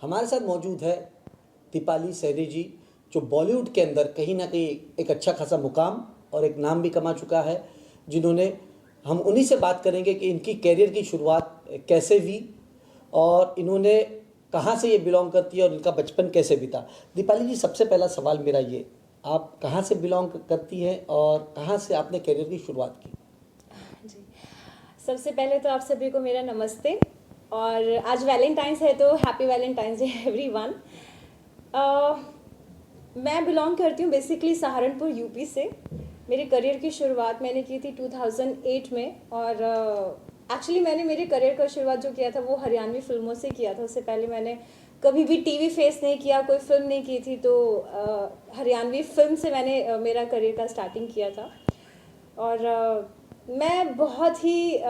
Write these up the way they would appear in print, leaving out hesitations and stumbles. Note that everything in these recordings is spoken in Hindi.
हमारे साथ मौजूद है दीपाली सहरी जी, जो बॉलीवुड के अंदर कहीं ना कहीं एक अच्छा खासा मुकाम और एक नाम भी कमा चुका है, जिन्होंने हम उन्हीं से बात करेंगे कि इनकी कैरियर की शुरुआत कैसे हुई और इन्होंने कहाँ से ये बिलोंग करती है और इनका बचपन कैसे बीता। दीपाली जी, सबसे पहला सवाल मेरा ये, आप कहाँ से बिलोंग करती हैं और कहाँ से आपने कैरियर की शुरुआत की? जी, सबसे पहले तो आप सभी को मेरा नमस्ते। और आज वैलेंटाइंस है तो हैप्पी वैलेंटाइंस डे एवरीवन। मैं बिलोंग करती हूँ बेसिकली सहारनपुर यूपी से। मेरे करियर की शुरुआत मैंने की थी 2008 में। और एक्चुअली मैंने मेरे करियर का शुरुआत जो किया था वो हरियाणवी फिल्मों से किया था। उससे पहले मैंने कभी भी टीवी फेस नहीं किया, कोई फिल्म नहीं की थी। तो हरियाणवी फिल्म से मैंने मेरा करियर का स्टार्टिंग किया था। और मैं बहुत ही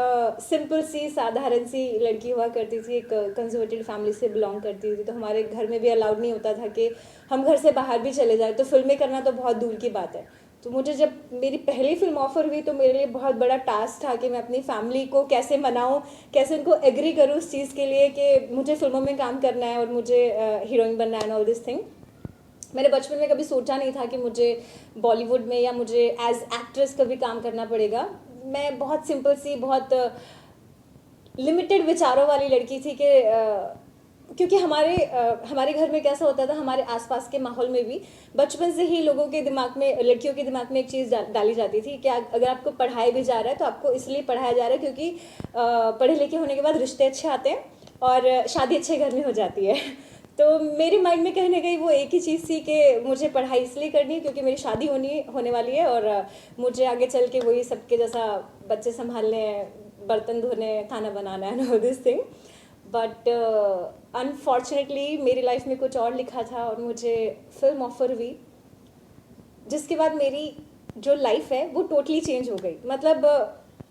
सिंपल सी साधारण सी लड़की हुआ करती थी। एक कंजर्वेटिव फैमिली से बिलोंग करती थी, तो हमारे घर में भी अलाउड नहीं होता था कि हम घर से बाहर भी चले जाए, तो फिल्में करना तो बहुत दूर की बात है। तो मुझे जब मेरी पहली फिल्म ऑफर हुई तो मेरे लिए बहुत बड़ा टास्क था कि मैं अपनी फैमिली को कैसे मनाऊं, कैसे उनको एग्री करूं उस चीज़ के लिए कि मुझे फिल्मों में काम करना है और मुझे हीरोइन बनना है एंड ऑल दिस थिंग। मैंने बचपन में कभी सोचा नहीं था कि मुझे बॉलीवुड में या मुझे एज एक्ट्रेस कभी काम करना पड़ेगा। मैं बहुत सिंपल सी, बहुत लिमिटेड विचारों वाली लड़की थी कि क्योंकि हमारे घर में कैसा होता था, हमारे आसपास के माहौल में भी बचपन से ही लोगों के दिमाग में, लड़कियों के दिमाग में एक चीज़ डाली जाती थी कि अगर आपको पढ़ाया भी जा रहा है तो आपको इसलिए पढ़ाया जा रहा है क्योंकि पढ़े लिखे होने के बाद रिश्ते अच्छे आते हैं और शादी अच्छे घर में हो जाती है। तो मेरे माइंड में कहीं ना कहीं वो एक ही चीज़ थी कि मुझे पढ़ाई इसलिए करनी है क्योंकि मेरी शादी होने वाली है और मुझे आगे चल के वही सबके जैसा बच्चे संभालने हैं, बर्तन धोने, खाना बनाना है, no this thing. But unfortunately मेरी लाइफ में कुछ और लिखा था और मुझे फिल्म ऑफर हुई, जिसके बाद मेरी जो लाइफ है वो टोटली चेंज हो गई। मतलब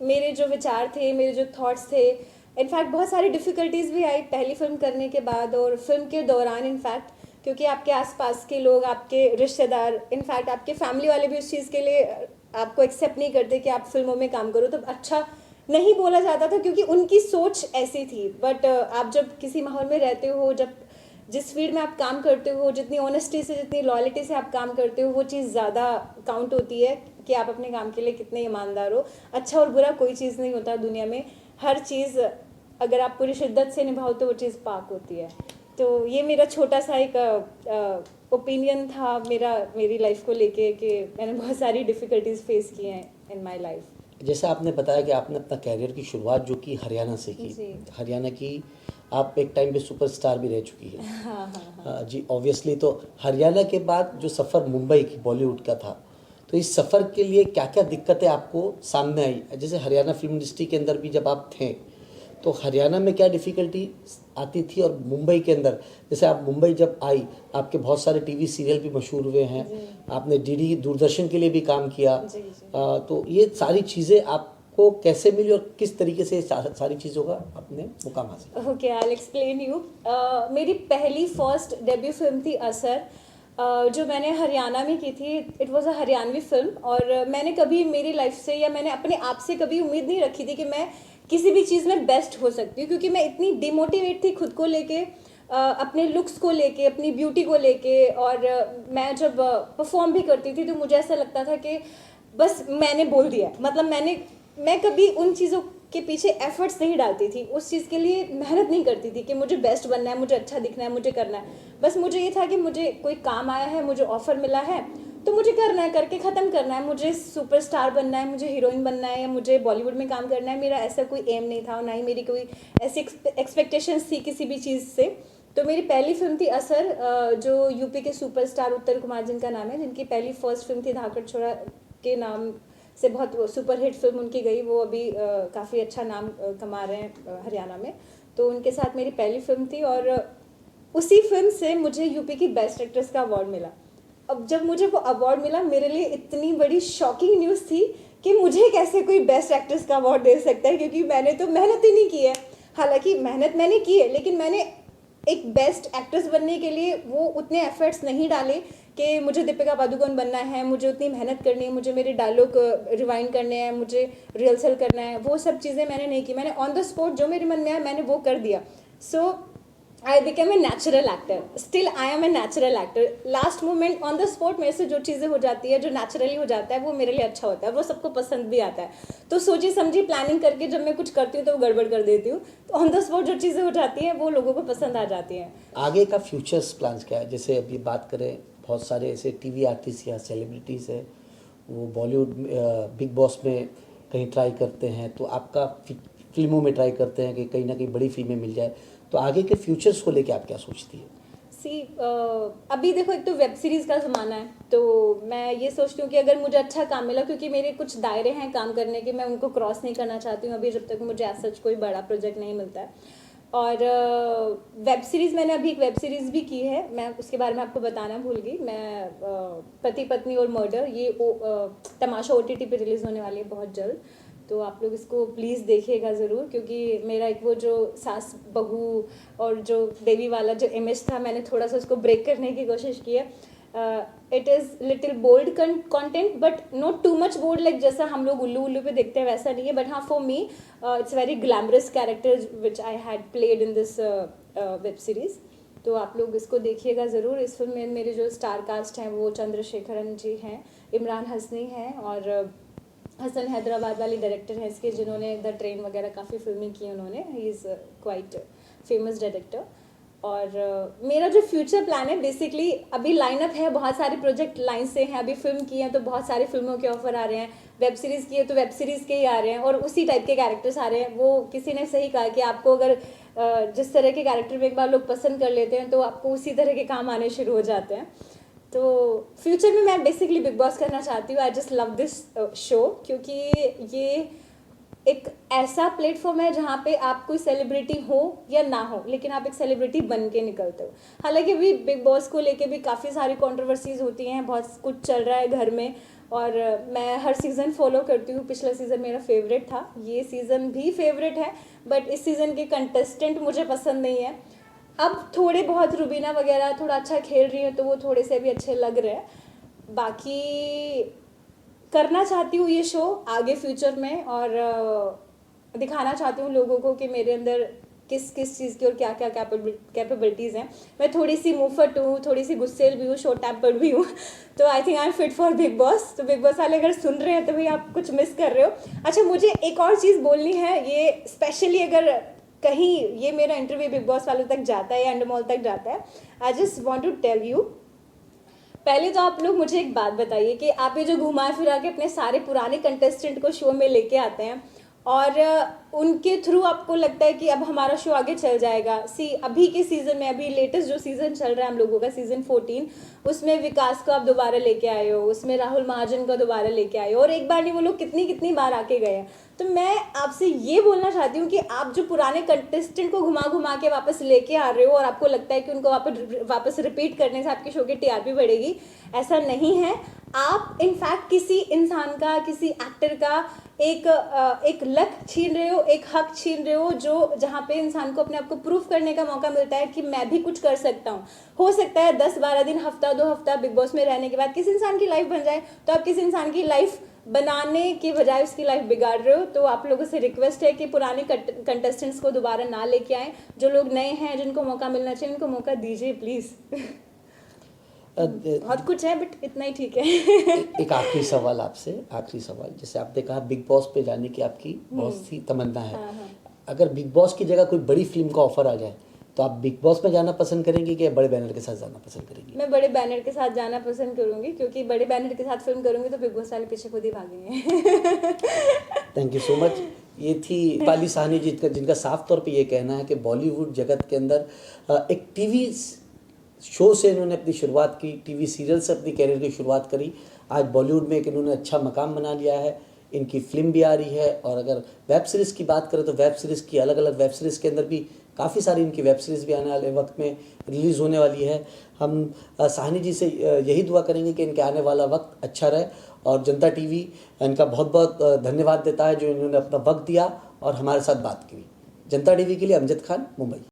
मेरे जो विचार थे, मेरे जो थॉट्स थे, इनफैक्ट बहुत सारी डिफ़िकल्टीज़ भी आई पहली फिल्म करने के बाद और फिल्म के दौरान। इनफैक्ट क्योंकि आपके आसपास के लोग, आपके रिश्तेदार, इनफैक्ट आपके फैमिली वाले भी उस चीज़ के लिए आपको एक्सेप्ट नहीं करते कि आप फिल्मों में काम करो, तो अच्छा नहीं बोला जाता था क्योंकि उनकी सोच ऐसी थी। बट आप जब किसी माहौल में रहते हो, जब जिस फील्ड में आप काम करते हो, जितनी ऑनेस्टी से, जितनी लॉयल्टी से आप काम करते हो, वो चीज़ ज़्यादा काउंट होती है कि आप अपने काम के लिए कितने ईमानदार हो। अच्छा और बुरा कोई चीज़ नहीं होता दुनिया में, हर चीज़ अगर आप पूरी शिद्दत से निभाओ तो वो चीज़ पाक होती है। तो ये मेरा छोटा सा एक ओपिनियन था मेरी लाइफ को लेके कि मैंने बहुत सारी डिफ़िकल्टीज फेस की हैं इन माय लाइफ। जैसा आपने बताया कि आपने अपना कैरियर की शुरुआत जो की हरियाणा से की, हरियाणा की आप एक टाइम पे सुपरस्टार भी रह चुकी है। हाँ हाँ हाँ जी, ऑब्वियसली। तो हरियाणा के बाद जो सफ़र मुंबई की बॉलीवुड का था, तो इस सफ़र के लिए क्या क्या दिक्कतें आपको सामने आई? जैसे हरियाणा फिल्म इंडस्ट्री के अंदर भी जब आप थे तो हरियाणा में क्या डिफ़िकल्टी आती थी और मुंबई के अंदर, जैसे आप मुंबई जब आई, आपके बहुत सारे टीवी सीरियल भी मशहूर हुए हैं, आपने डीडी दूरदर्शन के लिए भी काम किया। जी। तो ये सारी चीज़ें आपको कैसे मिली और किस तरीके से सारी चीज़ों का आपने मुकाम हासिल? Okay, I will explain you. मेरी पहली फर्स्ट डेब्यू फिल्म थी असर, जो मैंने हरियाणा में की थी। It was a Haryanvi film और मैंने कभी मेरी लाइफ से या मैंने अपने आप से कभी उम्मीद नहीं रखी थी कि मैं किसी भी चीज़ में बेस्ट हो सकती हूँ, क्योंकि मैं इतनी डिमोटिवेट थी खुद को लेके, अपने लुक्स को लेके, अपनी ब्यूटी को लेके। और मैं जब परफॉर्म भी करती थी तो मुझे ऐसा लगता था कि बस मैंने बोल दिया, मतलब मैं कभी उन चीज़ों के पीछे एफर्ट्स नहीं डालती थी, उस चीज़ के लिए मेहनत नहीं करती थी कि मुझे बेस्ट बनना है, मुझे अच्छा दिखना है, मुझे करना है। बस मुझे ये था कि मुझे कोई काम आया है, मुझे ऑफर मिला है तो मुझे करना है, करके ख़त्म करना है। मुझे सुपरस्टार बनना है, मुझे हीरोइन बनना है या मुझे बॉलीवुड में काम करना है, मेरा ऐसा कोई एम नहीं था और ना ही मेरी कोई ऐसी एक्सपेक्टेशंस थी किसी भी चीज़ से। तो मेरी पहली फिल्म थी असर, जो यूपी के सुपरस्टार उत्तर कुमार जिनका नाम है, जिनकी पहली फर्स्ट फिल्म थी धाकड़ छोड़ा के नाम से बहुत सुपरहिट फिल्म उनकी गई। वो अभी काफ़ी अच्छा नाम कमा रहे हैं हरियाणा में। तो उनके साथ मेरी पहली फिल्म थी और उसी फिल्म से मुझे यूपी की बेस्ट एक्ट्रेस का अवार्ड मिला। अब जब मुझे वो अवार्ड मिला, मेरे लिए इतनी बड़ी शॉकिंग न्यूज़ थी कि मुझे कैसे कोई बेस्ट एक्ट्रेस का अवार्ड दे सकता है, क्योंकि मैंने तो मेहनत ही नहीं की है। हालांकि मेहनत मैंने की है, लेकिन मैंने एक बेस्ट एक्ट्रेस बनने के लिए वो उतने एफर्ट्स नहीं डाले कि मुझे दीपिका पादुकोण बनना है, मुझे उतनी मेहनत करनी है, मुझे मेरे डायलॉग रिवाइंड करने हैं, मुझे रिहर्सल करना है। वो सब चीज़ें मैंने नहीं की। मैंने ऑन द स्पॉट जो मेरे मन में आया मैंने वो कर दिया। So I became a natural actor, still I am a natural actor. Last moment on the spot मेरे से जो चीज़ें हो जाती है, जो नेचुरली हो जाता है, वो मेरे लिए अच्छा होता है, वो सबको पसंद भी आता है। तो सोची समझी प्लानिंग करके जब मैं कुछ करती हूँ तो वो गड़बड़ कर देती हूँ, तो ऑन द स्पॉट जो चीज़ें हो जाती हैं वो लोगों को पसंद आ जाती हैं। आगे का फ्यूचर्स प्लान्स क्या है? जैसे अभी बात करें, बहुत सारे ऐसे टीवी आर्टिस्ट या सेलिब्रिटीज़ हैं, वो बॉलीवुड बिग बॉस में कहीं ट्राई करते हैं, तो आपका फिल्मों में ट्राई करते हैं कि कहीं ना कहीं बड़ी फिल्में मिल जाए, तो आगे के फ्यूचर्स को लेके आप क्या सोचती है? अभी देखो, एक तो वेब सीरीज़ का ज़माना है, तो मैं ये सोचती हूँ कि अगर मुझे अच्छा काम मिला, क्योंकि मेरे कुछ दायरे हैं काम करने के, मैं उनको क्रॉस नहीं करना चाहती हूँ अभी, जब तक मुझे ऐसा कोई बड़ा प्रोजेक्ट नहीं मिलता है। और वेब सीरीज़, मैंने अभी एक वेब सीरीज़ भी की है, मैं उसके बारे में आपको बताना भूल गई। मैं पति पत्नी और मर्डर, ये तमाशा OTT पे रिलीज़ होने वाली है बहुत जल्द, तो आप लोग इसको प्लीज़ देखिएगा ज़रूर, क्योंकि मेरा एक वो जो सास बहू और जो देवी वाला जो इमेज था, मैंने थोड़ा सा उसको ब्रेक करने की कोशिश की है। It is little bold content, but not too much bold, like जैसा हम लोग उल्लू उल्लू पे देखते हैं वैसा नहीं है, बट हाँ, for me it's very glamorous characters which I had played in this web series. तो आप लोग इसको देखिएगा ज़रूर। इस फिल्म में मेरे जो स्टार कास्ट हैं वो चंद्रशेखरन जी हैं, इमरान हसनी हैं, और हसन हैदराबाद वाली डायरेक्टर हैं इसके, जिन्होंने द ट्रेन वगैरह काफ़ी फिल्में की उन्होंने। He is quite famous director. और मेरा जो फ्यूचर प्लान है, बेसिकली अभी लाइनअप है, बहुत सारे प्रोजेक्ट लाइन से हैं। अभी फिल्म की हैं तो बहुत सारी फिल्मों के ऑफर आ रहे हैं, वेब सीरीज़ की है तो वेब सीरीज़ के ही आ रहे हैं, और उसी टाइप के कैरेक्टर्स आ रहे हैं। वो किसी ने सही कहा कि आपको अगर जिस तरह के कैरेक्टर में एक बार लोग पसंद कर लेते हैं तो आपको उसी तरह के काम आने शुरू हो जाते हैं। तो फ्यूचर में मैं बेसिकली बिग बॉस करना चाहती हूँ। I just love this show, क्योंकि ये एक ऐसा प्लेटफॉर्म है जहाँ पे आप कोई सेलिब्रिटी हो या ना हो, लेकिन आप एक सेलिब्रिटी बन के निकलते हो। हालांकि अभी बिग बॉस को लेके भी काफ़ी सारी कंट्रोवर्सीज होती हैं, बहुत कुछ चल रहा है घर में, और मैं हर सीज़न फॉलो करती हूँ। पिछला सीज़न मेरा फेवरेट था, ये सीज़न भी फेवरेट है, बट इस सीज़न के कंटेस्टेंट मुझे पसंद नहीं है। अब थोड़े बहुत रुबीना वगैरह थोड़ा अच्छा खेल रही हैं, तो वो थोड़े से भी अच्छे लग रहे हैं। बाकी करना चाहती हूँ ये शो आगे फ्यूचर में, और दिखाना चाहती हूँ लोगों को कि मेरे अंदर किस किस चीज़ की और क्या क्या कैपेबिलिटीज़ हैं। मैं थोड़ी सी मुंहफट हूँ, थोड़ी सी गुस्सेल भी हूँ, शॉर्ट टेम्पर्ड भी हूँ, तो I think I am fit for big boss. तो बिग बॉस वाले अगर सुन रहे हैं तो भाई आप कुछ मिस कर रहे हो। अच्छा, मुझे एक और चीज़ बोलनी है, ये स्पेशली अगर कहीं ये मेरा इंटरव्यू बिग बॉस वालों तक जाता है या अंडरमॉल तक जाता है, I just want to tell you. पहले तो आप लोग मुझे एक बात बताइए कि आप ये जो घुमा फिरा के अपने सारे पुराने कंटेस्टेंट को शो में लेके आते हैं, और उनके थ्रू आपको लगता है कि अब हमारा शो आगे चल जाएगा। अभी के सीज़न में, अभी लेटेस्ट जो सीज़न चल रहा है हम लोगों का, सीज़न 14, उसमें विकास को आप दोबारा लेके आए हो, उसमें राहुल महाजन को दोबारा लेके आए हो, और एक बार नहीं, वो लोग कितनी कितनी बार आके गए हैं। तो मैं आपसे ये बोलना चाहती हूँ कि आप जो पुराने कंटेस्टेंट को घुमा घुमा के वापस लेके आ रहे हो, और आपको लगता है कि उनको वापस रिपीट करने से आपके शो की TRP बढ़ेगी, ऐसा नहीं है। आप इनफैक्ट किसी इंसान का, किसी एक्टर का एक लक छीन रहे हो, एक हक छीन रहे हो, जो जहाँ पे इंसान को अपने आप को प्रूफ करने का मौका मिलता है कि मैं भी कुछ कर सकता हूँ। हो सकता है 10-12 दिन, हफ्ता 2 हफ्ता बिग बॉस में रहने के बाद किसी इंसान की लाइफ बन जाए, तो आप किसी इंसान की लाइफ बनाने के बजाय उसकी लाइफ बिगाड़ रहे हो। तो आप लोगों से रिक्वेस्ट है कि पुराने कंटेस्टेंट्स को दोबारा ना लेके आएँ। जो लोग नए हैं, जिनको मौका मिलना चाहिए, उनको मौका दीजिए प्लीज़। बहुत कुछ है, बट इतना ही ठीक है। एक आखिरी सवाल आपसे, आखिरी सवाल, जैसे आपने कहा बिग बॉस पे जाने की आपकी बहुत सी तमन्ना है। हाँ। अगर बिग बॉस की जगह कोई बड़ी फिल्म का ऑफर आ जाए, तो आप बिग बॉस में जाना पसंद करेंगी कि बड़े बैनर के साथ जाना पसंद करेंगी? मैं बड़े बैनर के साथ जाना पसंद करूंगी, क्योंकि बड़े बैनर के साथ फिल्म करूंगी तो बिग बॉस वाले पीछे खुद ही भागेंगे। Thank you so much. ये थी दीपाली साहनी जी, जिनका साफ तौर पे ये कहना है कि बॉलीवुड जगत के अंदर एक टीवी शो से इन्होंने अपनी शुरुआत की, टीवी सीरियल से अपनी कैरियर की शुरुआत करी। आज बॉलीवुड में एक इन्होंने अच्छा मकाम बना लिया है, इनकी फिल्म भी आ रही है। और अगर वेब सीरीज़ की बात करें तो वेब सीरीज़ की अलग अलग वेब सीरीज़ के अंदर भी काफ़ी सारी इनकी वेब सीरीज़ भी आने वाले वक्त में रिलीज़ होने वाली है। हम साहनी जी से यही दुआ करेंगे कि इनके आने वाला वक्त अच्छा रहे, और जनता टीवी इनका बहुत बहुत धन्यवाद देता है जो इन्होंने अपना वक्त दिया और हमारे साथ बात की। जनता टीवी के लिए अमजद खान, मुंबई।